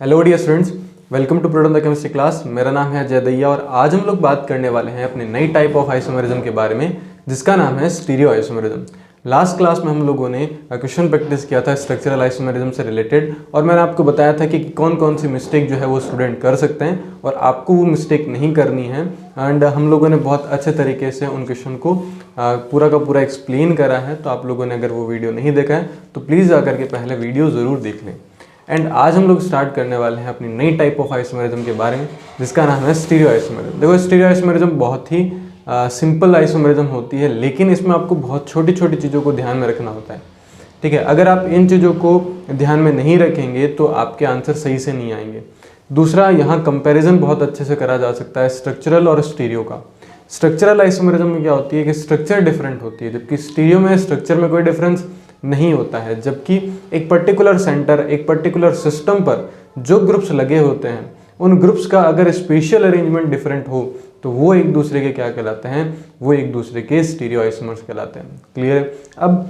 Hello dear students, welcome to product the chemistry class. मेरा नाम है अजय दैया और आज हम लोग बात करने वाले हैं अपने नई टाइप ऑफ आइसोमेरिज्म के बारे में जिसका नाम है स्टीरियो आइसोमेरिज्म। लास्ट क्लास में हम लोगों ने क्वेश्चन प्रैक्टिस किया था स्ट्रक्चरल आइसोमेरिज्म से रिलेटेड और मैंने आपको बताया था कि कौन कौन सी मिस्टेक जो है वो स्टूडेंट कर सकते हैं और आपको वो मिस्टेक नहीं करनी है। एंड हम लोगों ने बहुत अच्छे तरीके से उन क्वेश्चन को पूरा का पूरा एक्सप्लेन करा है। तो आप लोगों ने अगर वो वीडियो नहीं देखा है तो प्लीज़ जाकर के पहले वीडियो ज़रूर देख लें। एंड आज हम लोग स्टार्ट करने वाले हैं अपनी नई टाइप ऑफ आइसोमेरिज्म के बारे में जिसका नाम है स्टीरियो आइसोमेरिज्म। देखो, स्टीरियो आइसोमेरिज्म बहुत ही सिंपल आइसोमेरिज्म होती है, लेकिन इसमें आपको बहुत छोटी छोटी चीज़ों को ध्यान में रखना होता है। ठीक है, अगर आप इन चीज़ों को ध्यान में नहीं रखेंगे तो आपके आंसर सही से नहीं आएंगे। दूसरा, यहाँ कंपैरिजन बहुत अच्छे से करा जा सकता है स्ट्रक्चरल और स्टीरियो का। स्ट्रक्चरल आइसोमेरिज्म में क्या होती है कि स्ट्रक्चर डिफरेंट होती है, जबकि स्टीरियो में स्ट्रक्चर में कोई डिफरेंस नहीं होता है। जबकि एक पर्टिकुलर सेंटर, एक पर्टिकुलर सिस्टम पर जो ग्रुप्स लगे होते हैं उन ग्रुप्स का अगर स्पेशल अरेंजमेंट डिफरेंट हो तो वो एक दूसरे के क्या कहलाते हैं, वो एक दूसरे के स्टीरियो आइसोमर्स कहलाते हैं। क्लियर है? अब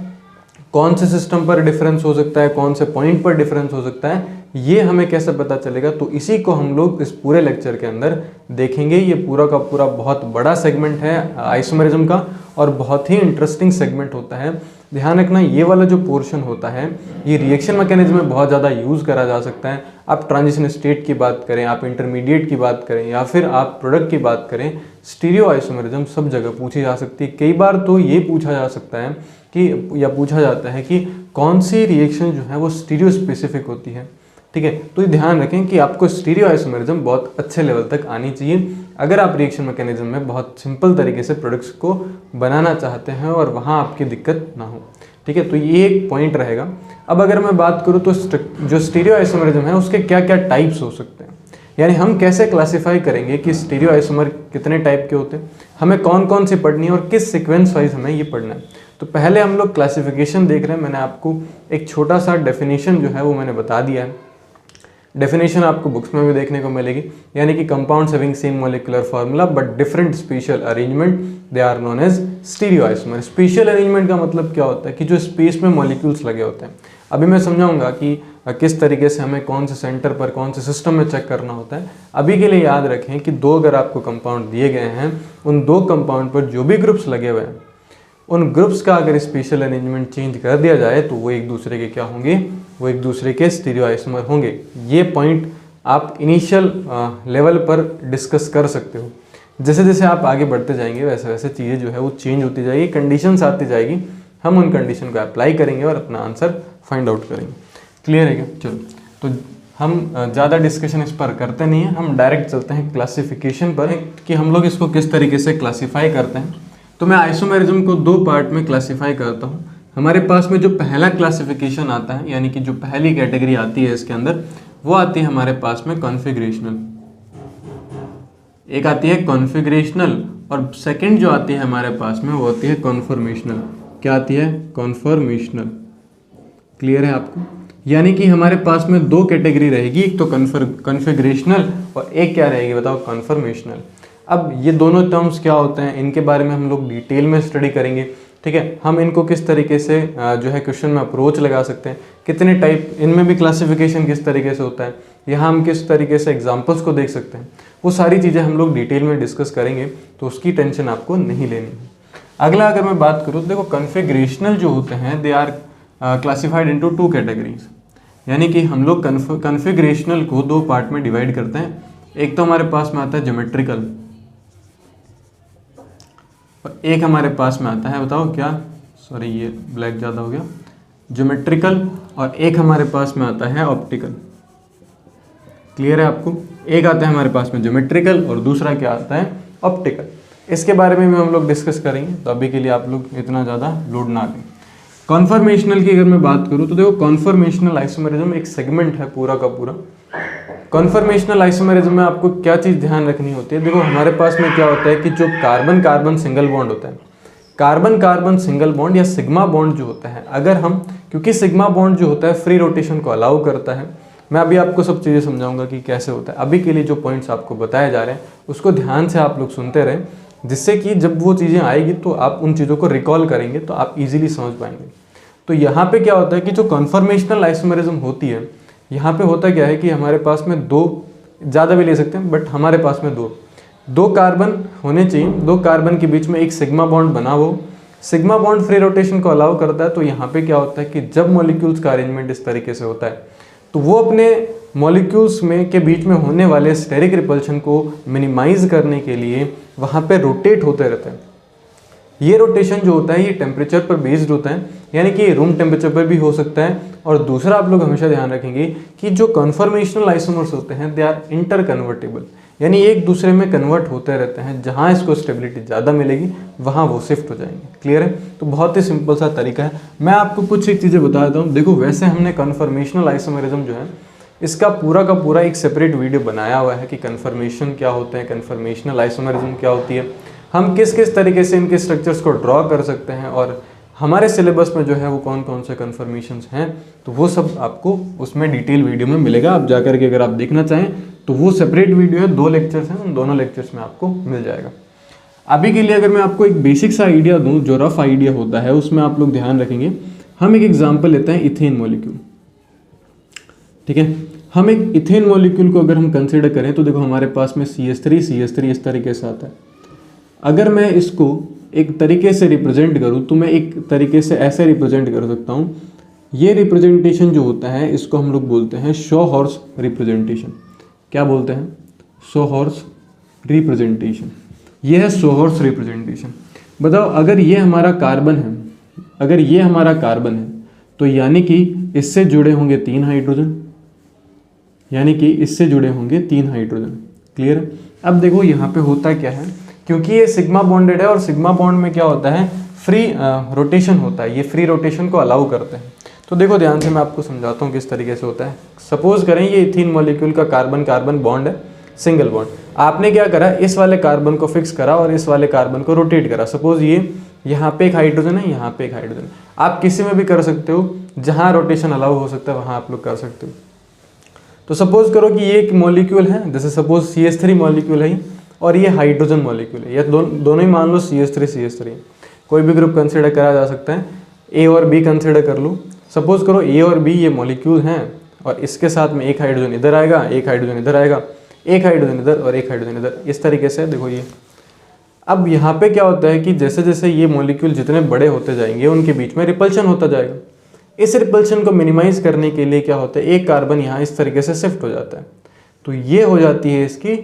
कौन से सिस्टम पर डिफरेंस हो सकता है, कौन से पॉइंट पर डिफरेंस हो सकता है, ये हमें कैसे पता चलेगा, तो इसी को हम लोग इस पूरे लेक्चर के अंदर देखेंगे। ये पूरा का पूरा बहुत बड़ा सेगमेंट है आइसोमेरिज्म का और बहुत ही इंटरेस्टिंग सेगमेंट होता है। ध्यान रखना, ये वाला जो पोर्शन होता है ये रिएक्शन मैकेनिज्म में बहुत ज़्यादा यूज़ करा जा सकता है। आप ट्रांजिशन स्टेट की बात करें, आप इंटरमीडिएट की बात करें या फिर आप प्रोडक्ट की बात करें, स्टीरियो आइसोमेरिज्म सब जगह पूछी जा सकती है। कई बार तो ये पूछा जा सकता है कि या पूछा जाता है कि कौन सी रिएक्शन जो है वो स्टीरियो स्पेसिफिक होती है। ठीक है, तो ये ध्यान रखें कि आपको स्टीरियो आइसोमेरिज्म बहुत अच्छे लेवल तक आनी चाहिए अगर आप रिएक्शन मैकेनिज्म में बहुत सिंपल तरीके से प्रोडक्ट्स को बनाना चाहते हैं और वहाँ आपकी दिक्कत ना हो। ठीक है, तो ये एक पॉइंट रहेगा। अब अगर मैं बात करूँ तो जो स्टीरियो आइसोमेरिज्म है उसके क्या क्या टाइप्स हो सकते हैं, यानी हम कैसे क्लासीफाई करेंगे कि स्टीरियो आइसोमर कितने टाइप के होते हैं, हमें कौन कौन सी पढ़नी है और किस सीक्वेंस वाइज हमें ये पढ़ना है। तो पहले हम लोग क्लासिफिकेशन देख रहे हैं। मैंने आपको एक छोटा सा डेफिनेशन जो है वो मैंने बता दिया है। डेफिनेशन आपको बुक्स में भी देखने को मिलेगी, यानी कि compounds having same molecular formula but different spatial arrangement they are known as stereo isomer. Spatial arrangement का मतलब क्या होता है कि जो स्पेस में मॉलिक्यूल्स लगे होते हैं। अभी मैं समझाऊंगा कि किस तरीके से हमें कौन से सेंटर पर कौन से सिस्टम में चेक करना होता है। अभी के लिए याद रखें कि दो अगर आपको कंपाउंड दिए गए हैं, उन दो कंपाउंड पर जो भी ग्रुप्स लगे हुए हैं उन ग्रुप्स का अगर स्पेशल अरेंजमेंट चेंज कर दिया जाए तो वो एक दूसरे के क्या होंगे, वो एक दूसरे के स्टीरियो आइसोमर होंगे। ये पॉइंट आप इनिशियल लेवल पर डिस्कस कर सकते हो। जैसे जैसे आप आगे बढ़ते जाएंगे वैसे वैसे चीज़ें जो है वो चेंज होती जाएगी, कंडीशंस आती जाएगी, हम उन कंडीशन को अप्लाई करेंगे और अपना आंसर फाइंड आउट करेंगे। क्लियर है क्या? चलो, तो हम ज़्यादा डिस्कशन इस पर करते नहीं हैं, हम डायरेक्ट चलते हैं क्लासिफिकेशन पर कि हम लोग इसको किस तरीके से क्लासीफाई करते हैं। तो मैं आइसोमेरिज्म को दो पार्ट में क्लासीफाई करता हूँ। हमारे पास में जो पहला क्लासिफिकेशन आता है, यानी कि जो पहली कैटेगरी आती है इसके अंदर, वो आती है हमारे पास में कॉन्फ़िगरेशनल। एक आती है कॉन्फ़िगरेशनल और सेकंड जो आती है हमारे पास में वो आती है कॉन्फॉर्मेशनल। क्या आती है? कॉन्फॉर्मेशनल। क्लियर है आपको? यानी कि हमारे पास में दो कैटेगरी रहेगी, एक तो कॉन्फ़िगरेशनल और एक क्या रहेगी बताओ, कॉन्फॉर्मेशनल। अब ये दोनों टर्म्स क्या होते हैं इनके बारे में हम लोग डिटेल में स्टडी करेंगे। ठीक है, हम इनको किस तरीके से जो है क्वेश्चन में अप्रोच लगा सकते हैं, कितने टाइप, इनमें भी क्लासिफिकेशन किस तरीके से होता है, यहाँ हम किस तरीके से एग्जांपल्स को देख सकते हैं, वो सारी चीज़ें हम लोग डिटेल में डिस्कस करेंगे, तो उसकी टेंशन आपको नहीं लेनी है। अगला अगर मैं बात करूँ तो देखो, कॉन्फ़िगरेशनल जो होते हैं they are classified into two categories, यानी कि हम लोग कॉन्फ़िगरेशनल को दो पार्ट में डिवाइड करते हैं। एक तो हमारे पास में आता है ज्योमेट्रिकल और एक हमारे पास में आता है, बताओ क्या, सॉरी ये ब्लैक ज़्यादा हो गया, ज्योमेट्रिकल और एक हमारे पास में आता है ऑप्टिकल। क्लियर है आपको? एक आता है हमारे पास में ज्योमेट्रिकल और दूसरा क्या आता है, ऑप्टिकल। इसके बारे में भी हम लोग डिस्कस करेंगे, तो अभी के लिए आप लोग इतना ज़्यादा लोड ना लें। कॉन्फॉर्मेशनल की अगर मैं बात करूँ तो देखो, कॉन्फॉर्मेशनल आइसोमेरिज्म एक सेगमेंट है पूरा का पूरा। कॉन्फॉर्मेशनल आइसोमेरिज्म में आपको क्या चीज़ ध्यान रखनी होती है, देखो हमारे पास में क्या होता है कि जो कार्बन कार्बन सिंगल बॉन्ड होता है, कार्बन कार्बन सिंगल बॉन्ड या सिग्मा बॉन्ड जो होता है, अगर हम, क्योंकि सिग्मा बॉन्ड जो होता है फ्री रोटेशन को अलाउ करता है, मैं अभी आपको सब चीज़ें समझाऊंगा कि कैसे होता है। अभी के लिए जो पॉइंट्स आपको बताए जा रहे हैं उसको ध्यान से आप लोग सुनते रहें, जिससे कि जब वो चीज़ें आएगी तो आप उन चीज़ों को रिकॉल करेंगे तो आप इजीली समझ पाएंगे। तो यहाँ पे क्या होता है कि जो कन्फर्मेशनल आइसोमेरिज्म होती है यहाँ पे होता क्या है कि हमारे पास में दो, ज़्यादा भी ले सकते हैं बट हमारे पास में दो कार्बन होने चाहिए, दो कार्बन के बीच में एक सिग्मा बॉन्ड बना हो, सिग्मा बॉन्ड फ्री रोटेशन को अलाउ करता है। तो यहाँ पे क्या होता है कि जब मॉलिक्यूल्स का अरेंजमेंट इस तरीके से होता है तो वो अपने मॉलिक्यूल्स में के बीच में होने वाले स्टेरिक रिपल्शन को मिनिमाइज करने के लिए वहाँ पे रोटेट होते रहते हैं। ये रोटेशन जो होता है ये टेम्परेचर पर बेस्ड होता है, यानी कि रूम टेम्परेचर पर भी हो सकता है। और दूसरा आप लोग हमेशा ध्यान रखेंगे कि जो कन्फर्मेशनल आइसोमर्स होते हैं दे आर इंटर कन्वर्टेबल, यानी एक दूसरे में कन्वर्ट होते रहते हैं। जहाँ इसको स्टेबिलिटी ज़्यादा मिलेगी वहाँ वो शिफ्ट हो जाएंगे। क्लियर है? तो बहुत ही सिंपल सा तरीका है। मैं आपको कुछ एक चीज़ें बता देता हूँ। देखो, वैसे हमने कन्फर्मेशनल आइसोमरिज्म जो है इसका पूरा का पूरा एक सेपरेट वीडियो बनाया हुआ है कि कन्फर्मेशन क्या होते हैं, कन्फर्मेशनल आइसोमरिज्म क्या होती है, हम किस किस तरीके से इनके स्ट्रक्चर्स को ड्रॉ कर सकते हैं और हमारे सिलेबस में जो है वो कौन कौन से कन्फर्मेशंस हैं, तो वो सब आपको उसमें डिटेल वीडियो में मिलेगा। आप जाकर के अगर आप देखना चाहें तो वो सेपरेट वीडियो है, 2 लेक्चर्स हैं, उन दोनों लेक्चर्स में आपको मिल जाएगा। अभी के लिए अगर मैं आपको एक बेसिक सा आइडिया दूं, जो रफ आइडिया होता है उसमें आप लोग ध्यान रखेंगे। हम एक एग्जाम्पल लेते हैं इथेन मॉलिक्यूल। ठीक है, हम एक इथेन मॉलिक्यूल को अगर हम कंसिडर करें तो देखो हमारे पास में CH3 इस तरीके से आता है। अगर मैं इसको एक तरीके से रिप्रेजेंट करूं तो मैं एक तरीके से ऐसे रिप्रेजेंट कर सकता हूं। ये रिप्रेजेंटेशन जो होता है इसको हम लोग बोलते हैं शो हॉर्स रिप्रेजेंटेशन। क्या बोलते हैं? Show horse representation. ये है शो हॉर्स रिप्रेजेंटेशन। बताओ, अगर ये हमारा कार्बन है, अगर ये हमारा कार्बन है तो यानी कि इससे जुड़े होंगे 3 हाइड्रोजन, यानी कि इससे जुड़े होंगे 3 हाइड्रोजन। क्लियर है? अब देखो यहाँ पे होता क्या है, क्योंकि ये सिग्मा बॉन्डेड है और सिग्मा बॉन्ड में क्या होता है, फ्री रोटेशन होता है। ये फ्री रोटेशन को अलाउ करते हैं। तो देखो ध्यान से मैं आपको समझाता हूँ किस तरीके से होता है। सपोज करें ये इथीन मॉलिक्यूल का कार्बन कार्बन बॉन्ड है, सिंगल बॉन्ड। आपने क्या करा, इस वाले कार्बन को फिक्स करा और इस वाले कार्बन को रोटेट करा। सपोज ये यहाँ पे एक हाइड्रोजन है, यहाँ पे एक हाइड्रोजन। आप किसी में भी कर सकते हो, जहाँ रोटेशन अलाउ हो सकता है वहाँ आप लोग कर सकते हो। तो सपोज करो कि ये एक मॉलिक्यूल है, जैसे सपोज CH3 मॉलिक्यूल है और ये हाइड्रोजन मॉलिक्यूल है, या दोनों ही मान लो CH3 कोई भी ग्रुप कंसिडर करा जा सकता है। A और B कंसिडर कर लो। सपोज करो A और B ये मॉलिक्यूल हैं और इसके साथ में एक हाइड्रोजन इधर आएगा, एक हाइड्रोजन इधर आएगा, एक हाइड्रोजन इधर और एक हाइड्रोजन इधर, इस तरीके से। देखो ये अब यहाँ पे क्या होता है कि जैसे जैसे ये मॉलिक्यूल जितने बड़े होते जाएंगे उनके बीच में रिपल्शन होता जाएगा। इस रिपल्शन को मिनिमाइज करने के लिए क्या होता है, एक कार्बन यहाँ इस तरीके से शिफ्ट हो जाता है। तो ये हो जाती है इसकी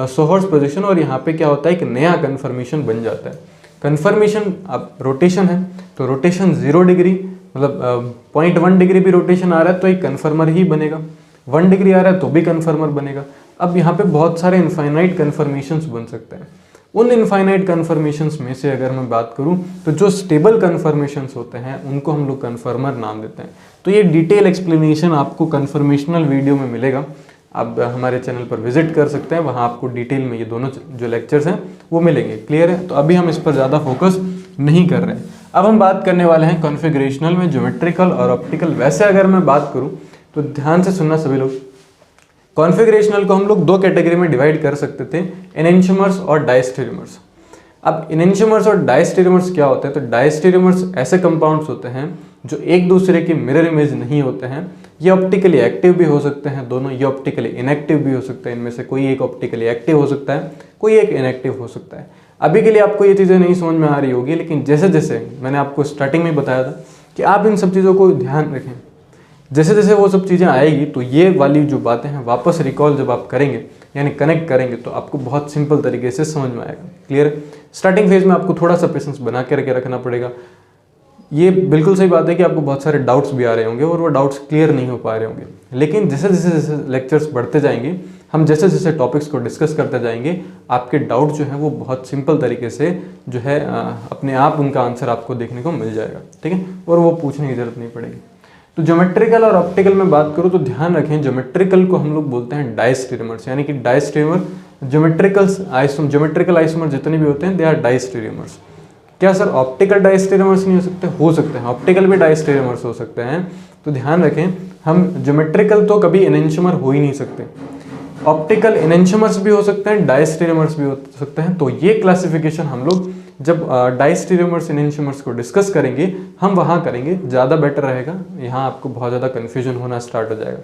शो हॉर्स पोजीशन और यहाँ पे क्या होता है, एक नया कन्फर्मेशन बन जाता है। कन्फर्मेशन अब रोटेशन है तो रोटेशन 0 डिग्री, मतलब 0.1 डिग्री भी रोटेशन आ रहा है तो एक कन्फर्मर ही बनेगा, 1 डिग्री आ रहा है तो भी कन्फर्मर बनेगा। अब यहाँ पे बहुत सारे इनफाइनाइट कन्फर्मेशंस बन सकते हैं। उन इनफाइनाइट कन्फर्मेशंस में से अगर मैं बात करूं तो जो स्टेबल कन्फर्मेशंस होते हैं उनको हम लोग कन्फर्मर नाम देते हैं। तो ये डिटेल एक्सप्लेनेशन आपको कन्फर्मेशनल वीडियो में मिलेगा। आप हमारे चैनल पर विजिट कर सकते हैं, वहाँ आपको डिटेल में ये दोनों जो लेक्चर्स हैं वो मिलेंगे। क्लियर है? तो अभी हम इस पर ज़्यादा फोकस नहीं कर रहे हैं। अब हम बात करने वाले हैं कॉन्फ़िगरेशनल में ज्योमेट्रिकल और ऑप्टिकल। वैसे अगर मैं बात करूँ तो ध्यान से सुनना सभी लोग, कॉन्फ़िगरेशनल को हम लोग 2 कैटेगरी में डिवाइड कर सकते थे, एनेंटियोमर्स और डायस्टेरियोमर्स। अब एनेंटियोमर्स और डायस्टेरियोमर्स क्या होते हैं, तो डायस्टेरियोमर्स ऐसे कंपाउंड्स होते हैं जो एक दूसरे की मिरर इमेज नहीं होते हैं। ये ऑप्टिकली एक्टिव भी हो सकते हैं दोनों, ये ऑप्टिकली इनएक्टिव भी हो सकते हैं। इनमें से कोई एक ऑप्टिकली एक्टिव हो सकता है, कोई एक इनएक्टिव हो सकता है। अभी के लिए आपको ये चीज़ें नहीं समझ में आ रही होगी, लेकिन जैसे जैसे मैंने आपको स्टार्टिंग में बताया था कि आप इन सब चीज़ों को ध्यान रखें, जैसे जैसे वो सब चीज़ें आएगी तो ये वाली जो बातें हैं वापस रिकॉल जब आप करेंगे यानी कनेक्ट करेंगे तो आपको बहुत सिंपल तरीके से समझ में आएगा। क्लियर है? स्टार्टिंग फेज में आपको थोड़ा सा पेशेंस बना के रखना पड़ेगा। ये बिल्कुल सही बात है कि आपको बहुत सारे डाउट्स भी आ रहे होंगे और वो डाउट्स क्लियर नहीं हो पा रहे होंगे, लेकिन जैसे जैसे लेक्चर्स बढ़ते जाएंगे, हम जैसे जैसे टॉपिक्स को डिस्कस करते जाएंगे, आपके डाउट जो है वो बहुत सिंपल तरीके से जो है अपने आप उनका आंसर आपको देखने को मिल जाएगा। ठीक है? और वो पूछने की जरूरत नहीं पड़ेगी। तो ज्योमेट्रिकल और ऑप्टिकल में बात करूँ तो ध्यान रखें, ज्योमेट्रिकल को हम लोग बोलते हैं डायस्टेरियोमर्स, यानी कि डायस्टेरियोमर ज्योमेट्रिकल आइसोमर जितने भी होते हैं दे आर डायस्टेरियोमर्स। क्या सर ऑप्टिकल डायस्टेरियोमर्स नहीं हो सकते? हो सकते हैं, ऑप्टिकल भी डायस्टेरियोमर्स हो सकते हैं। तो ध्यान रखें, हम ज्योमेट्रिकल तो कभी एनेंटियोमर हो ही नहीं सकते, ऑप्टिकल एनेंटियोमर्स भी हो सकते हैं, डायस्टेरियोमर्स भी हो सकते हैं। तो ये क्लासिफिकेशन हम लोग जब डायस्टेरियोमर्स एनेंटियोमर्स को डिस्कस करेंगे हम वहाँ करेंगे, ज़्यादा बेटर रहेगा। यहाँ आपको बहुत ज़्यादा कन्फ्यूजन होना स्टार्ट हो जाएगा।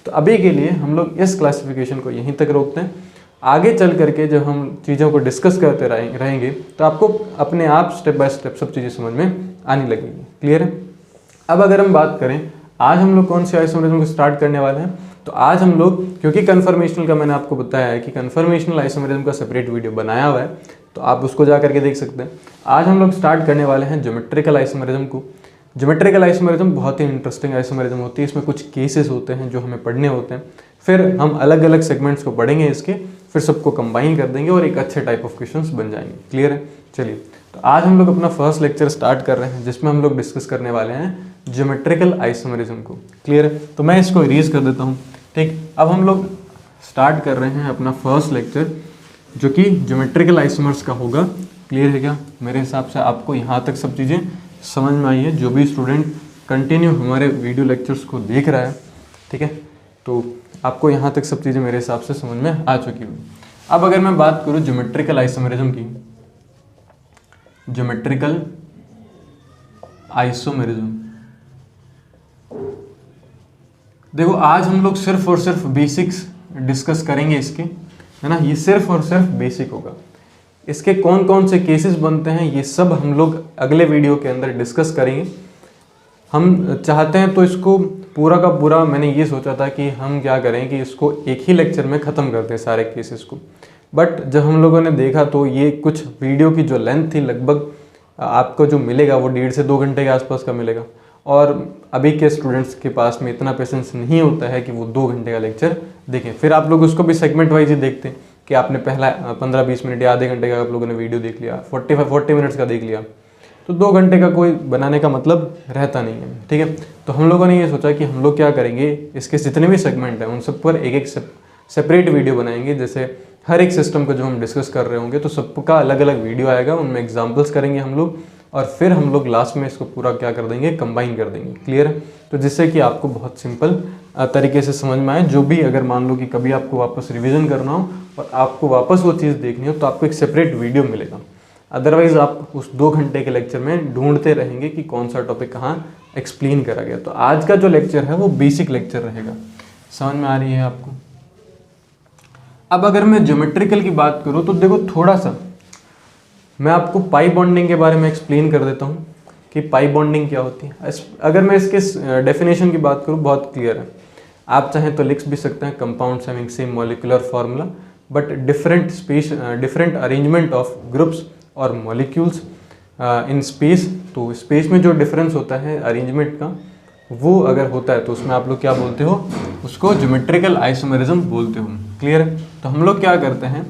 तो अभी के लिए हम लोग इस क्लासिफिकेशन को यहीं तक रोकते हैं। आगे चल करके जब हम चीज़ों को डिस्कस करते रहेंगे तो आपको अपने आप स्टेप बाय स्टेप सब चीज़ें समझ में आने लगेंगी। क्लियर है? अब अगर हम बात करें आज हम लोग कौन से आइसोमरिज्म को स्टार्ट करने वाले हैं, तो आज हम लोग, क्योंकि कन्फर्मेशनल का मैंने आपको बताया है कि कन्फर्मेशनल आइसोमरिज्म का सेपरेट वीडियो बनाया हुआ है, तो आप उसको जा करके देख सकते हैं। आज हम लोग स्टार्ट करने वाले हैं ज्योमेट्रिकल आइसोमरिज्म को। ज्योमेट्रिकल आइसोमरिज्म बहुत ही इंटरेस्टिंग आइसोमरिज्म होती है, इसमें कुछ केसेस होते हैं जो हमें पढ़ने होते हैं, फिर हम अलग अलग सेगमेंट्स को पढ़ेंगे इसके, फिर सबको कंबाइन कर देंगे और एक अच्छे टाइप ऑफ क्वेश्चंस बन जाएंगे। क्लियर है? चलिए, तो आज हम लोग अपना फर्स्ट लेक्चर स्टार्ट कर रहे हैं जिसमें हम लोग डिस्कस करने वाले हैं ज्योमेट्रिकल आइसोमरिज्म को। क्लियर है? तो मैं इसको इरेज कर देता हूँ। ठीक, अब हम लोग स्टार्ट कर रहे हैं अपना फर्स्ट लेक्चर जो कि ज्योमेट्रिकल आइसोमर्स का होगा। क्लियर है क्या? मेरे हिसाब से आपको यहाँ तक सब चीज़ें समझ में आई है। जो भी स्टूडेंट कंटिन्यू हमारे वीडियो लेक्चर्स को देख रहा है, ठीक है, तो आपको यहाँ तक सब चीज़ें मेरे हिसाब से समझ में आ चुकी हुई। अब अगर मैं बात करूँ ज्योमेट्रिकल आइसोमरिज्म की, ज्योमेट्रिकल आइसोमरिज्म, देखो आज हम लोग सिर्फ और सिर्फ बेसिक्स डिस्कस करेंगे इसके, है ना। ये सिर्फ और सिर्फ बेसिक होगा। इसके कौन कौन से केसेस बनते हैं ये सब हम लोग अगले वीडियो के अंदर डिस्कस करेंगे। हम चाहते हैं तो इसको पूरा का पूरा, मैंने ये सोचा था कि हम क्या करें कि इसको एक ही लेक्चर में ख़त्म करते हैं सारे केसेस को, बट जब हम लोगों ने देखा तो ये कुछ वीडियो की जो लेंथ थी लगभग आपको जो मिलेगा वो 1.5 से 2 घंटे के आसपास का मिलेगा, और अभी के स्टूडेंट्स के पास में इतना पेशेंस नहीं होता है कि वो 2 घंटे का लेक्चर देखें। फिर आप लोग उसको भी सेगमेंट वाइज ही देखते हैं कि आपने पहला 15-20 मिनट या आधे घंटे का आप लोगों ने वीडियो देख लिया, 40 मिनट्स का देख लिया, तो 2 घंटे का कोई बनाने का मतलब रहता नहीं है। ठीक है, तो हम लोगों ने ये सोचा कि हम लोग क्या करेंगे, इसके जितने भी सेगमेंट हैं उन सब पर एक एक सेपरेट वीडियो बनाएंगे। जैसे हर एक सिस्टम को जो हम डिस्कस कर रहे होंगे तो सबका अलग अलग वीडियो आएगा, उनमें एग्जाम्पल्स करेंगे हम लोग, और फिर हम लोग लास्ट में इसको पूरा क्या कर देंगे, कंबाइन कर देंगे। क्लियर है? तो जिससे कि आपको बहुत सिंपल तरीके से समझ में आए। जो भी अगर मान लो कि कभी आपको वापस रिवीजन करना हो और आपको वापस वो चीज़ देखनी हो तो आपको एक सेपरेट वीडियो मिलेगा। अदरवाइज आप उस 2 घंटे के लेक्चर में ढूंढते रहेंगे कि कौन सा टॉपिक कहाँ एक्सप्लेन करा गया। तो आज का जो लेक्चर है वो बेसिक लेक्चर रहेगा। समझ में आ रही है आपको? अब अगर मैं ज्योमेट्रिकल की बात करूँ तो देखो थोड़ा सा मैं आपको पाई बॉन्डिंग के बारे में एक्सप्लेन कर देता हूँ कि पाई बॉन्डिंग क्या होती है। अगर मैं इसके डेफिनेशन की बात करूँ बहुत क्लियर है, आप चाहें तो लिख भी सकते हैं, compounds having same molecular formula but different arrangement of groups और मॉलिक्यूल्स इन स्पेस। तो स्पेस में जो डिफरेंस होता है अरेंजमेंट का वो अगर होता है तो उसमें आप लोग क्या बोलते हो, उसको ज्योमेट्रिकल आइसोमरिज्म बोलते हो। क्लियर है? तो हम लोग क्या करते हैं,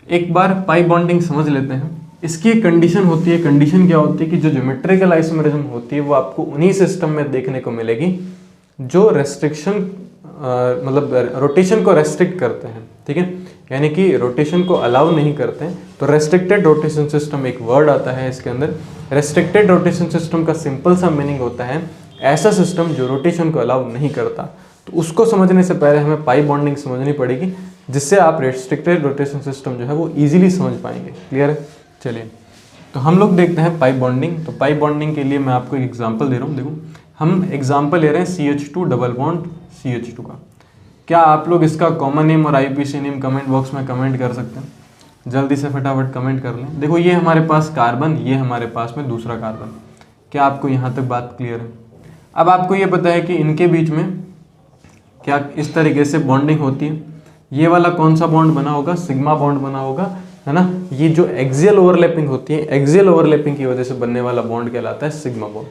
एक बार पाई बॉन्डिंग समझ लेते हैं। इसकी एक कंडीशन होती है। कंडीशन क्या होती है कि जो ज्योमेट्रिकल आइसोमरिज्म होती है वो आपको उन्हीं सिस्टम में देखने को मिलेगी जो रेस्ट्रिक्शन मतलब रोटेशन को रेस्ट्रिक्ट करते हैं। ठीक है, यानी कि रोटेशन को अलाउ नहीं करते हैं। तो रेस्ट्रिक्टेड रोटेशन सिस्टम एक वर्ड आता है इसके अंदर। रेस्ट्रिक्टेड रोटेशन सिस्टम का सिंपल सा मीनिंग होता है ऐसा सिस्टम जो रोटेशन को अलाउ नहीं करता। तो उसको समझने से पहले हमें पाई बॉन्डिंग समझनी पड़ेगी, जिससे आप रेस्ट्रिक्टेड रोटेशन सिस्टम जो है वो इजीली समझ पाएंगे। क्लियर है? चलिए, तो हम लोग देखते हैं पाई बॉन्डिंग। तो पाई बॉन्डिंग के लिए मैं आपको एक एग्जांपल दे रहा हूँ। देखो, हम एग्जांपल ले रहे हैं CH2 डबल बॉन्ड CH2 का। क्या आप लोग इसका कॉमन नेम और IUPAC नेम कमेंट बॉक्स में कमेंट कर सकते हैं? जल्दी से फटाफट कमेंट कर लें। देखो, ये हमारे पास कार्बन, ये हमारे पास में दूसरा कार्बन। क्या आपको यहाँ तक बात क्लियर है? अब आपको ये पता है कि इनके बीच में क्या इस तरीके से बॉन्डिंग होती है। ये वाला कौन सा बॉन्ड बना होगा? सिग्मा बॉन्ड बना होगा, है ना। ये जो एक्सियल ओवरलैपिंग होती है, एक्सियल ओवरलैपिंग की वजह से बनने वाला बॉन्ड कहलाता है सिग्मा बॉन्ड।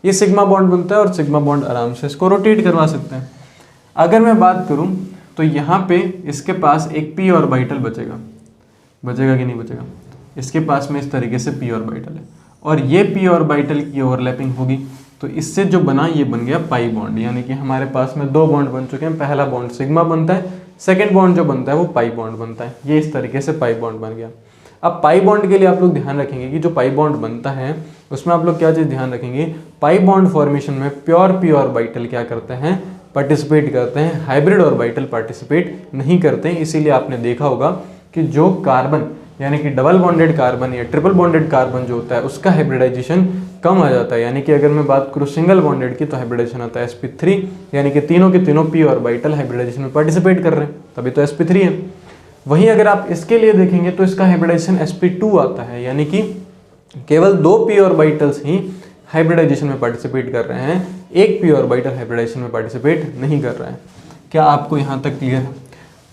ये सिग्मा बॉन्ड बनता है और सिग्मा बॉन्ड आराम से इसको रोटेट करवा सकते हैं। अगर मैं बात करूं तो यहाँ पे इसके पास एक p ऑर्बिटल बचेगा कि नहीं बचेगा? इसके पास में इस तरीके से p ऑर्बिटल है और ये p ऑर्बिटल की ओवरलैपिंग होगी, तो इससे जो बना ये बन गया पाई बॉन्ड। यानी कि हमारे पास में 2 बॉन्ड बन चुके हैं। पहला बॉन्ड सिग्मा बनता है, सेकेंड बॉन्ड जो बनता है वो पाई बॉन्ड बनता है। ये इस तरीके से पाई बॉन्ड बन गया। अब पाई बॉन्ड के लिए आप लोग ध्यान रखेंगे कि जो पाई बॉन्ड बनता है उसमें आप लोग क्या चीज़ ध्यान रखेंगे, पाई बॉन्ड फॉर्मेशन में प्योर p ऑर्बिटल क्या करते हैं, पार्टिसिपेट करते हैं। हाइब्रिड ऑर्बिटल पार्टिसिपेट नहीं करते हैं। इसीलिए आपने देखा होगा कि जो कार्बन यानी कि डबल बॉन्डेड कार्बन या ट्रिपल बॉन्डेड कार्बन जो होता है उसका हाइब्रिडाइजेशन कम आ जाता है। यानी कि अगर मैं बात करूँ सिंगल बॉन्डेड की तो हाइब्रिडाइजेशन आता है sp3, यानी कि तीनों के तीनों p ऑर्बिटल हाइब्रिडाइजेशन में पार्टिसिपेट कर रहे हैं, तभी तो sp3 है। वहीं अगर आप इसके लिए देखेंगे तो इसका हाइब्रिडाइजेशन sp2 आता है, यानी कि केवल 2 p ऑर्बिटल्स ही हाइब्रिडाइजेशन में पार्टिसिपेट कर रहे हैं, एक p ऑर्बिटल हाइब्रिडाइजेशन में पार्टिसिपेट नहीं कर रहा है। क्या आपको यहाँ तक क्लियर है?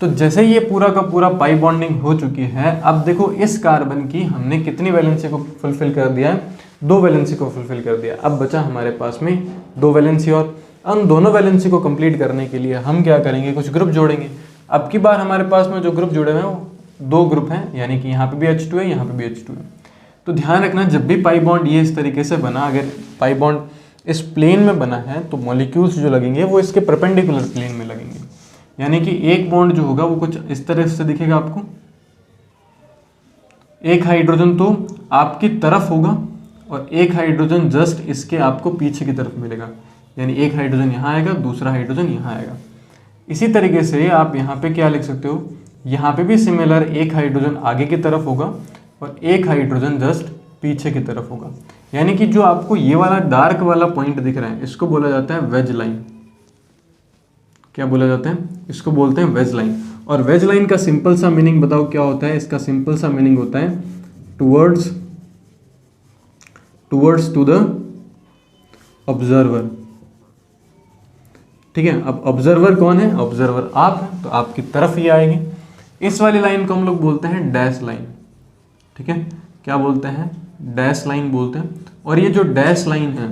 तो जैसे ये पूरा का पूरा पाई बॉन्डिंग हो चुकी है, अब देखो इस कार्बन की हमने कितनी वैलेंसी को फुलफिल कर दिया है, 2 वैलेंसी को फुलफिल कर दिया। अब बचा हमारे पास में 2 वैलेंसी और उन दोनों वैलेंसी को कंप्लीट करने के लिए हम क्या करेंगे, कुछ ग्रुप जोड़ेंगे। अब की बार हमारे पास में जो ग्रुप जुड़े हुए हैं वो 2 ग्रुप हैं, यानी कि यहाँ पे भी H2 है, यहाँ पे भी H2 है। तो ध्यान रखना जब भी पाई बॉन्ड ये इस तरीके से बना, अगर पाई बॉन्ड इस प्लेन में बना है तो मॉलिक्यूल्स जो लगेंगे वो इसके परपेंडिकुलर प्लेन में लगेंगे। यानी कि एक बॉन्ड जो होगा वो कुछ इस तरह से दिखेगा आपको, एक हाइड्रोजन तो आपकी तरफ होगा और एक हाइड्रोजन जस्ट इसके आपको पीछे की तरफ मिलेगा, यानी एक हाइड्रोजन यहाँ आएगा, दूसरा हाइड्रोजन यहाँ आएगा। इसी तरीके से आप यहाँ पे क्या लिख सकते हो, यहाँ पे भी सिमिलर एक हाइड्रोजन आगे की तरफ होगा और एक हाइड्रोजन जस्ट पीछे की तरफ होगा। यानी कि जो आपको ये वाला डार्क वाला पॉइंट दिख रहा है इसको बोला जाता है वेज लाइन। क्या बोला जाता है? इसको बोलते हैं वेज लाइन। और वेज लाइन का सिंपल सा मीनिंग बताओ क्या होता है? इसका सिंपल सा मीनिंग होता है टुवर्ड्स टू द ऑब्जर्वर। ठीक है, अब ऑब्जर्वर कौन है? ऑब्जर्वर आप हैं, तो आपकी तरफ ही आएगी। इस वाली लाइन को हम लोग बोलते हैं डैश लाइन। ठीक है, क्या बोलते हैं? डैश लाइन बोलते हैं। और ये जो डैश लाइन है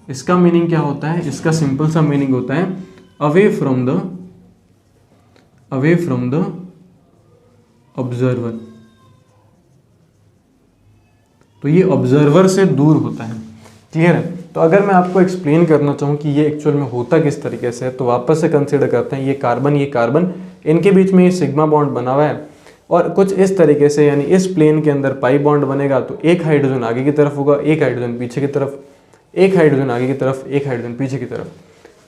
इसका मीनिंग क्या होता है? इसका सिंपल सा मीनिंग होता है अवे फ्रॉम द ऑब्जर्वर। तो ये ऑब्जर्वर से दूर होता है। क्लियर है? तो अगर मैं आपको एक्सप्लेन करना चाहूँ कि ये एक्चुअल में होता किस तरीके से है तो वापस से कंसीडर करते हैं ये कार्बन इनके बीच में ये सिग्मा बॉन्ड बना हुआ है और कुछ इस तरीके से, यानी इस प्लेन के अंदर पाई बॉन्ड बनेगा तो एक हाइड्रोजन आगे की तरफ होगा, एक हाइड्रोजन पीछे की तरफ, एक हाइड्रोजन आगे की तरफ, एक हाइड्रोजन पीछे की तरफ।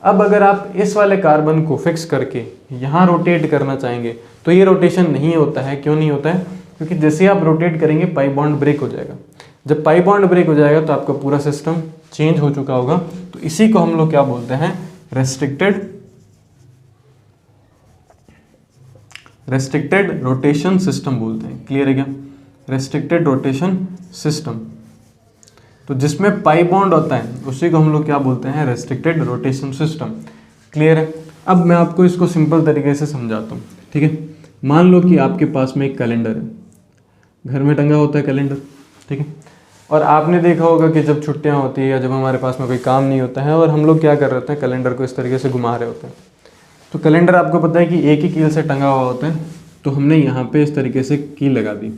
अब अगर आप इस वाले कार्बन को फिक्स करके यहाँ रोटेट करना चाहेंगे तो ये रोटेशन नहीं होता है। क्यों नहीं होता है? क्योंकि जैसे आप रोटेट करेंगे पाई बॉन्ड ब्रेक हो जाएगा। जब पाई बॉन्ड ब्रेक हो जाएगा तो आपका पूरा सिस्टम चेंज हो चुका होगा। तो इसी को हम लोग क्या बोलते हैं? रेस्ट्रिक्टेड रोटेशन सिस्टम बोलते हैं। क्लियर है क्या? रेस्ट्रिक्टेड रोटेशन सिस्टम, तो जिसमें पाई बॉन्ड होता है उसी को हम लोग क्या बोलते हैं? Restricted rotation system. क्लियर है? अब मैं आपको इसको सिंपल तरीके से समझाता हूँ। ठीक है, मान लो कि आपके पास में एक कैलेंडर है, घर में टंगा होता है कैलेंडर। ठीक है, और आपने देखा होगा कि जब छुट्टियां होती है या जब हमारे पास में कोई काम नहीं होता है और हम लोग क्या कर रहे होते हैं, कैलेंडर को इस तरीके से घुमा रहे होते हैं। तो कैलेंडर आपको पता है कि एक ही कील से टंगा हुआ होता है, तो हमने यहाँ पे इस तरीके से कील लगा दी।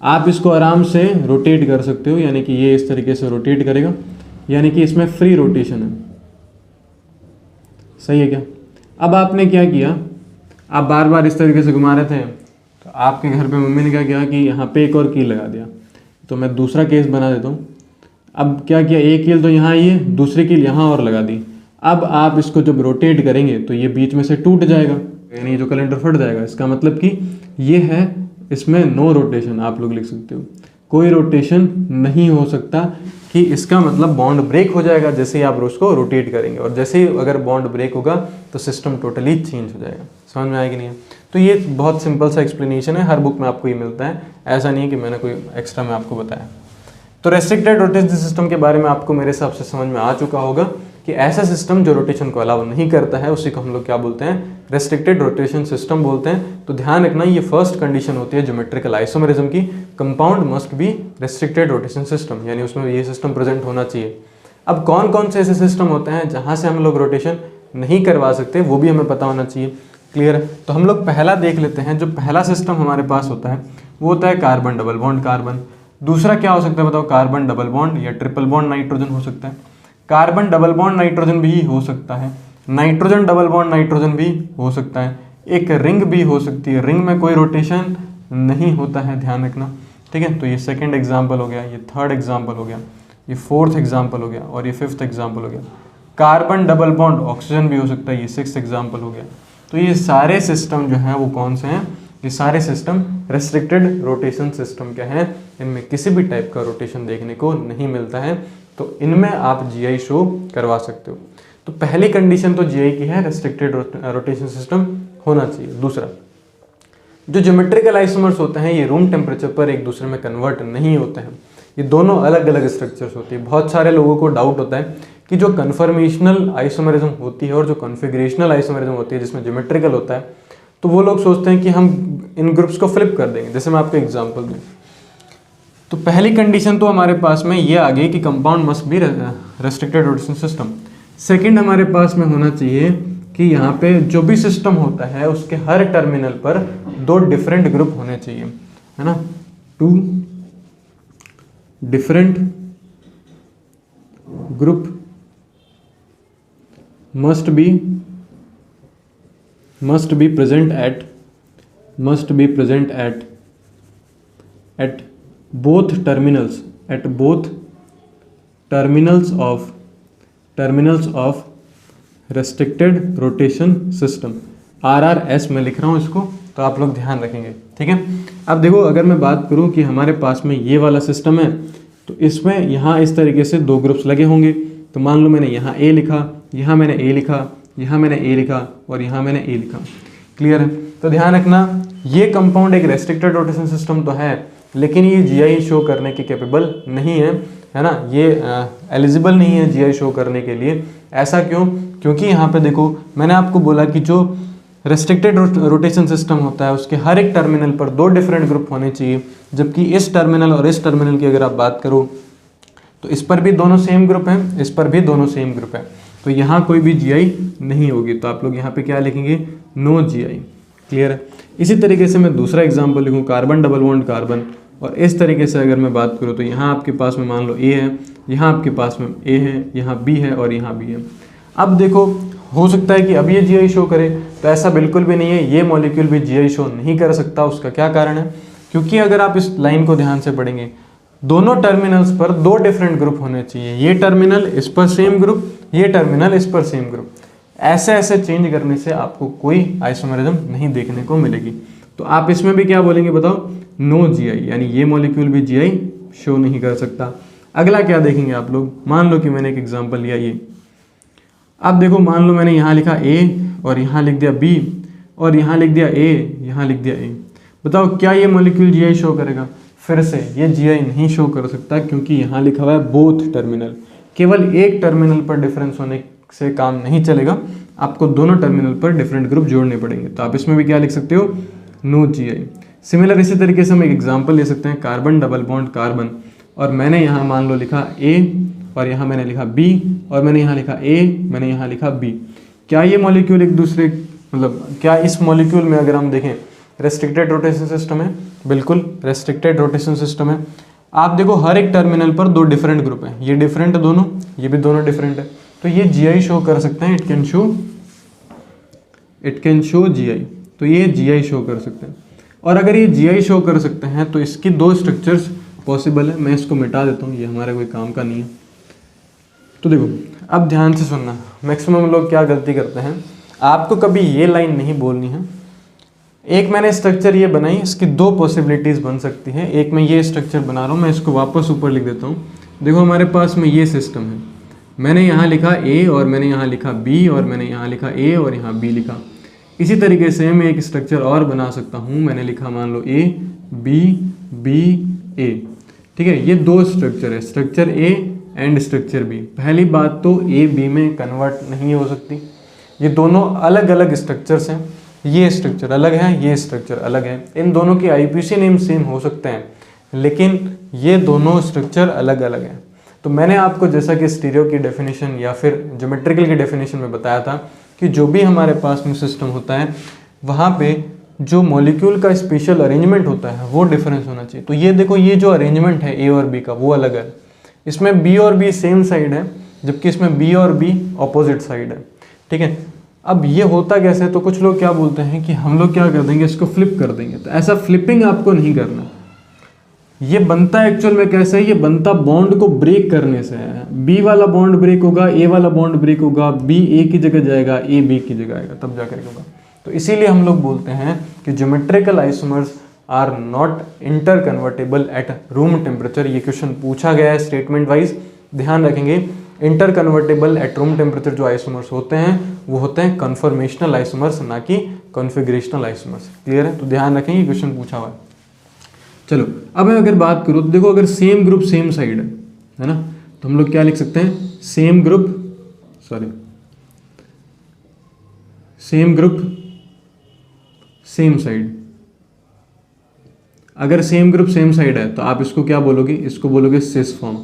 आप इसको आराम से रोटेट कर सकते हो, यानी कि ये इस तरीके से रोटेट करेगा, यानी कि इसमें फ्री रोटेशन है। सही है क्या? अब आपने क्या किया, आप बार बार इस तरीके से घुमा रहे थे, तो आपके घर पे मम्मी ने क्या किया कि यहाँ पे एक और कील लगा दिया। तो मैं दूसरा केस बना देता हूँ। अब क्या किया, एक कील तो यहाँ आई है, दूसरी कील यहाँ और लगा दी। अब आप इसको जब रोटेट करेंगे तो ये बीच में से टूट जाएगा, यानी जो कैलेंडर फट जाएगा। इसका मतलब कि ये है, इसमें नो रोटेशन आप लोग लिख सकते हो, कोई रोटेशन नहीं हो सकता, कि इसका मतलब बॉन्ड ब्रेक हो जाएगा जैसे ही आप उसको रोटेट करेंगे। और जैसे ही अगर बॉन्ड ब्रेक होगा तो सिस्टम टोटली चेंज हो जाएगा। समझ में आएगी नहीं है? तो ये बहुत सिंपल सा एक्सप्लेनेशन है, हर बुक में आपको ये मिलता है, ऐसा नहीं है कि मैंने कोई एक्स्ट्रा में आपको बताया। तो रेस्ट्रिक्टेड रोटेशन सिस्टम के बारे में आपको मेरे हिसाब से समझ में आ चुका होगा कि ऐसा सिस्टम जो रोटेशन को अलाउ नहीं करता है उसी को हम लोग क्या बोलते हैं? रेस्ट्रिक्टेड रोटेशन सिस्टम बोलते हैं। तो ध्यान रखना, ये फर्स्ट कंडीशन होती है ज्योमेट्रिकल आइसोमेरिज्म की, compound must be restricted rotation system, यानी उसमें ये सिस्टम प्रेजेंट होना चाहिए। अब कौन कौन से ऐसे सिस्टम होते हैं जहाँ से हम लोग रोटेशन नहीं करवा सकते, वो भी हमें पता होना चाहिए। क्लियर है? तो हम लोग पहला देख लेते हैं। जो पहला सिस्टम हमारे पास होता है वो होता है कार्बन डबल बॉन्ड कार्बन। दूसरा क्या हो सकता है बताओ? कार्बन डबल बॉन्ड या ट्रिपल बॉन्ड नाइट्रोजन हो सकता है। कार्बन डबल बॉन्ड नाइट्रोजन भी हो सकता है, नाइट्रोजन डबल बॉन्ड नाइट्रोजन भी हो सकता है, एक रिंग भी हो सकती है। रिंग में कोई रोटेशन नहीं होता है, ध्यान रखना। ठीक है, तो ये सेकंड एग्जांपल हो गया, ये थर्ड एग्जांपल हो गया, ये फोर्थ एग्जांपल हो गया और ये फिफ्थ एग्जांपल हो गया। कार्बन डबल बॉन्ड ऑक्सीजन भी हो सकता है, ये सिक्स्थ एग्जांपल हो गया। तो ये सारे सिस्टम जो हैं वो कौन से हैं? ये सारे सिस्टम रेस्ट्रिक्टेड रोटेशन सिस्टम क्या है, इनमें किसी भी टाइप का रोटेशन देखने को नहीं मिलता है, तो इनमें आप जीआई शो करवा सकते हो। तो पहली कंडीशन तो जीआई की है, रेस्ट्रिक्टेड रोटेशन सिस्टम होना चाहिए। दूसरा, जो ज्योमेट्रिकल आइसोमर्स होते हैं ये रूम टेम्परेचर पर एक दूसरे में कन्वर्ट नहीं होते हैं, ये दोनों अलग अलग स्ट्रक्चर्स होती है। बहुत सारे लोगों को डाउट होता है कि जो कन्फर्मेशनल आइसोमरिज्म होती है और जो कॉन्फ़िगरेशनल आइसोमरिज्म होती है जिसमें ज्योमेट्रिकल होता है, तो वो लोग सोचते हैं कि हम इन ग्रुप्स को फ्लिप कर देंगे। जैसे मैं आपको एग्जांपल दूं, तो पहली कंडीशन तो हमारे पास में ये आ गई कि compound must be restricted rotation system. Second हमारे पास में होना चाहिए कि यहाँ पे जो भी सिस्टम होता है उसके हर टर्मिनल पर दो डिफरेंट ग्रुप होने चाहिए, है ना, two different group must be present at both terminals of restricted rotation system। RRS में लिख रहा हूँ इसको, तो आप लोग ध्यान रखेंगे, ठीक है। अब देखो, अगर मैं बात करूँ कि हमारे पास में ये वाला सिस्टम है, तो इसमें यहाँ इस तरीके से दो ग्रुप्स लगे होंगे। तो मान लो मैंने यहाँ A लिखा, यहाँ मैंने A लिखा, यहाँ मैंने A लिखा और यहाँ मैंने A लिखा। क्लियर है? तो ध्यान रखना, ये कंपाउंड एक रेस्ट्रिक्टेड रोटेशन सिस्टम तो है, लेकिन ये जीआई शो करने के कैपेबल नहीं है, है ना, ये एलिजिबल नहीं है जीआई शो करने के लिए। ऐसा क्यों? क्योंकि यहाँ पे देखो, मैंने आपको बोला कि जो रेस्ट्रिक्टेड रोटेशन सिस्टम होता है उसके हर एक टर्मिनल पर दो डिफरेंट ग्रुप होने चाहिए, जबकि इस टर्मिनल और इस टर्मिनल की अगर आप बात करो तो इस पर भी दोनों सेम ग्रुप हैं, इस पर भी दोनों सेम ग्रुप है, तो यहाँ कोई भी जीआई नहीं होगी। तो आप लोग यहाँ पे क्या लिखेंगे? No GI. क्लियर है? इसी तरीके से मैं दूसरा एग्जांपल लिखूँ, कार्बन डबल बॉन्ड कार्बन, और इस तरीके से अगर मैं बात करूँ तो यहाँ आपके पास में मान लो A है, यहाँ आपके पास में A है, यहाँ B है और यहाँ B है। अब देखो, हो सकता है कि अब ये जीआई शो करे, तो ऐसा बिल्कुल भी नहीं है, ये मॉलिक्यूल भी जीआई शो नहीं कर सकता। उसका क्या कारण है? क्योंकि अगर आप इस लाइन को ध्यान से पढ़ेंगे, दोनों टर्मिनल्स पर दो डिफरेंट ग्रुप होने चाहिए, ये टर्मिनल इस पर सेम ग्रुप, ये टर्मिनल इस पर सेम ग्रुप। ऐसे ऐसे चेंज करने से आपको कोई आइसोमेरिज्म नहीं देखने को मिलेगी। तो आप इसमें भी क्या बोलेंगे बताओ? नो जीआई, यानी ये मॉलिक्यूल भी जीआई शो नहीं कर सकता। अगला क्या देखेंगे आप लोग? मान लो कि मैंने एक एग्जांपल लिया ये, अब देखो, मान लो मैंने यहाँ लिखा A और यहाँ लिख दिया B और यहाँ लिख दिया A, यहाँ लिख दिया A। बताओ क्या ये मॉलिक्यूल जीआई शो करेगा? फिर से ये जीआई नहीं शो कर सकता, क्योंकि यहाँ लिखा हुआ है बोथ टर्मिनल। केवल एक टर्मिनल पर डिफरेंस होने से काम नहीं चलेगा, आपको दोनों टर्मिनल पर डिफरेंट ग्रुप जोड़ने पड़ेंगे। तो आप इसमें भी क्या लिख सकते हो? No GI. सिमिलर इसी तरीके से हम एक एग्जांपल ले सकते हैं, कार्बन डबल बॉन्ड कार्बन, और मैंने यहाँ मान लो लिखा A और यहाँ मैंने लिखा B और मैंने यहाँ लिखा A, मैंने यहाँ लिखा B। क्या ये मॉलिक्यूल एक दूसरे, मतलब क्या इस मॉलिक्यूल में अगर हम देखें रेस्ट्रिक्टेड रोटेशन सिस्टम है? बिल्कुल रेस्ट्रिक्टेड रोटेशन सिस्टम है। आप देखो, हर एक टर्मिनल पर दो डिफरेंट ग्रुप हैं, ये डिफरेंट दोनों, ये भी दोनों डिफरेंट है, तो ये जीआई शो कर सकते हैं। इट कैन शो जीआई, तो ये जीआई शो कर सकते हैं। और अगर ये जीआई शो कर सकते हैं तो इसकी दो स्ट्रक्चर्स पॉसिबल है। मैं इसको मिटा देता हूँ, ये हमारा कोई काम का नहीं है। तो देखो, अब ध्यान से सुनना, मैक्सिमम लोग क्या गलती करते हैं, आपको कभी ये लाइन नहीं बोलनी है। एक मैंने स्ट्रक्चर ये बनाई, इसकी दो पॉसिबिलिटीज़ बन सकती हैं। एक मैं ये स्ट्रक्चर बना रहा हूँ, मैं इसको वापस ऊपर लिख देता हूँ। देखो, हमारे पास में ये सिस्टम है, मैंने यहाँ लिखा A और मैंने यहाँ लिखा B और मैंने यहाँ लिखा A और यहाँ B लिखा। इसी तरीके से मैं एक स्ट्रक्चर और बना सकता हूँ, मैंने लिखा मान लो A B B A। ठीक है, ये दो स्ट्रक्चर है, structure A and structure B। पहली बात तो A B में कन्वर्ट नहीं हो सकती, ये दोनों अलग अलग स्ट्रक्चर्स हैं, ये स्ट्रक्चर अलग है, ये स्ट्रक्चर अलग है। इन दोनों के आईपीसी नेम सेम हो सकते हैं, लेकिन ये दोनों स्ट्रक्चर अलग अलग हैं। तो मैंने आपको जैसा कि स्टीरियो की डेफिनेशन या फिर ज्योमेट्रिकल की डेफिनेशन में बताया था कि जो भी हमारे पास में सिस्टम होता है वहाँ पे जो मॉलिक्यूल का स्पेशल अरेंजमेंट होता है वो डिफरेंस होना चाहिए। तो ये देखो, ये जो अरेंजमेंट है A और B का वो अलग है, इसमें B और B सेम साइड है, जबकि इसमें B और B ऑपोजिट साइड है। ठीक है, अब ये होता कैसे? तो कुछ लोग क्या बोलते हैं कि हम लोग क्या कर देंगे, इसको फ्लिप कर देंगे। तो ऐसा फ्लिपिंग आपको नहीं करना। ये बनता एक्चुअल में कैसे है? ये बनता बॉन्ड को ब्रेक करने से है। B वाला बॉन्ड ब्रेक होगा, A वाला बॉन्ड ब्रेक होगा, B A की जगह जाएगा, A B की जगह आएगा, तब जाकर होगा। तो इसीलिए हम लोग बोलते हैं कि geometrical isomers are not inter convertible at room temperature. ये क्वेश्चन पूछा गया है स्टेटमेंट वाइज, ध्यान रखेंगे। Inter convertible at room temperature जो आइसोमर्स होते हैं वो होते हैं कन्फर्मेशनल आइसोमर्स, ना कि कॉन्फ़िगरेशनल आइसोमर्स। क्लियर है? तो ध्यान रखेंगे, क्वेश्चन पूछा हुआ है। चलो अब मैं अगर बात करूँ तो देखो, अगर सेम ग्रुप सेम साइड है ना, तो हम लोग क्या लिख सकते हैं, सेम ग्रुप सेम साइड। अगर सेम ग्रुप सेम साइड है तो आप इसको क्या बोलोगे, इसको बोलोगे सिस फॉर्म।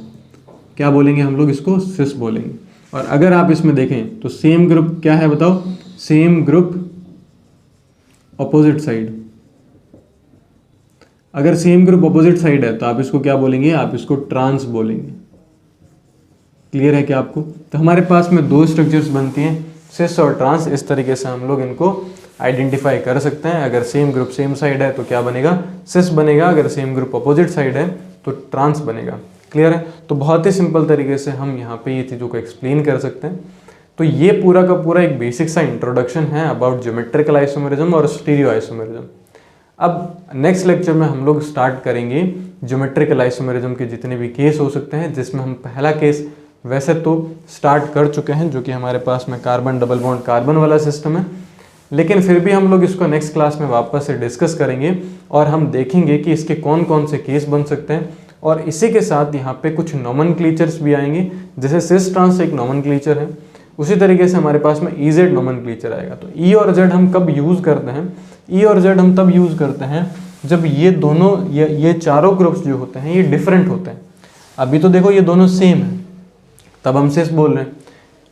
क्या बोलेंगे हम लोग, इसको सिस बोलेंगे। और अगर आप इसमें देखें तो सेम ग्रुप क्या है बताओ, सेम ग्रुप ऑपोजिट साइड। अगर सेम ग्रुप ऑपोजिट साइड है तो आप इसको क्या बोलेंगे, आप इसको ट्रांस बोलेंगे। क्लियर है क्या आपको? तो हमारे पास में दो स्ट्रक्चर्स बनती हैं, सिस और ट्रांस। इस तरीके से हम लोग इनको आइडेंटिफाई कर सकते हैं। अगर सेम ग्रुप सेम साइड है तो क्या बनेगा, सिस बनेगा। अगर सेम ग्रुप अपोजिट साइड है तो ट्रांस बनेगा। क्लियर है? तो बहुत ही सिंपल तरीके से हम यहाँ पे ये चीज़ों को एक्सप्लेन कर सकते हैं। तो ये पूरा का पूरा एक बेसिक सा इंट्रोडक्शन है अबाउट ज्योमेट्रिकल आइसोमेरिज्म और स्टीरियो आइसोमेरिज्म। अब नेक्स्ट लेक्चर में हम लोग स्टार्ट करेंगे ज्योमेट्रिकल आइसोमेरिज्म के जितने भी केस हो सकते हैं, जिसमें हम पहला केस वैसे तो स्टार्ट कर चुके हैं, जो कि हमारे पास में कार्बन डबल बॉन्ड कार्बन वाला सिस्टम है, लेकिन फिर भी हम लोग इसको नेक्स्ट क्लास में वापस से डिस्कस करेंगे और हम देखेंगे कि इसके कौन कौन से केस बन सकते हैं। और इसी के साथ यहाँ पे कुछ नोमेनक्लेचर्स भी आएंगे, जैसे सिस ट्रांस एक नोमेनक्लेचर है, उसी तरीके से हमारे पास में EZ नोमेनक्लेचर आएगा। तो E और Z हम कब यूज़ करते हैं, E और Z हम तब यूज़ करते हैं जब ये दोनों ये चारों ग्रुप्स जो होते हैं ये डिफरेंट होते हैं। अभी तो देखो ये दोनों सेम है, तब हम सिस बोल रहे हैं,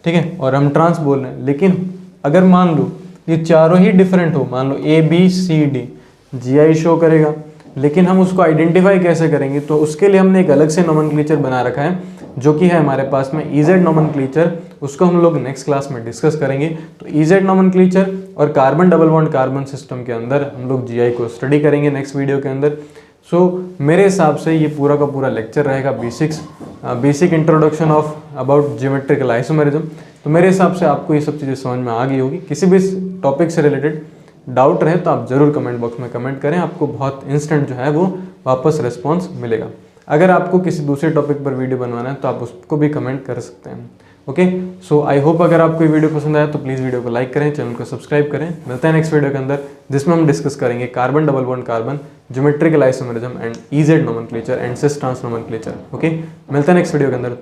ठीक है, और हम ट्रांस बोल रहे हैं। लेकिन अगर मान लो ये चारों ही डिफरेंट हो, मान लो ABCD, GI शो करेगा, लेकिन हम उसको आइडेंटिफाई कैसे करेंगे, तो उसके लिए हमने एक अलग से नोमेनक्लेचर बना रखा है, जो कि है हमारे पास में EZ नोमेनक्लेचर। उसको हम लोग नेक्स्ट क्लास में डिस्कस करेंगे। तो EZ नोमेनक्लेचर और carbon double bond carbon system के अंदर हम लोग GI को स्टडी करेंगे नेक्स्ट वीडियो के अंदर। मेरे हिसाब से ये पूरा का पूरा लेक्चर रहेगा basic introduction of about geometrical isomerism. तो मेरे हिसाब से आपको ये सब चीज़ें समझ में आ गई होगी। किसी भी टॉपिक से रिलेटेड डाउट रहे तो आप ज़रूर कमेंट बॉक्स में कमेंट करें, आपको बहुत इंस्टेंट जो है वो वापस रिस्पॉन्स मिलेगा। अगर आपको किसी दूसरे टॉपिक पर वीडियो बनवाना है तो आप उसको भी कमेंट कर सकते हैं। ओके, सो आई होप अगर आपको ये वीडियो पसंद आया तो प्लीज़ वीडियो को लाइक करें, चैनल को सब्सक्राइब करें। मिलते हैं नेक्स्ट वीडियो के अंदर, जिसमें हम डिस्कस करेंगे carbon double bond carbon, geometrical isomerism and EZ nomenclature and cis trans nomenclature. Okay, मिलते हैं नेक्स्ट वीडियो के अंदर।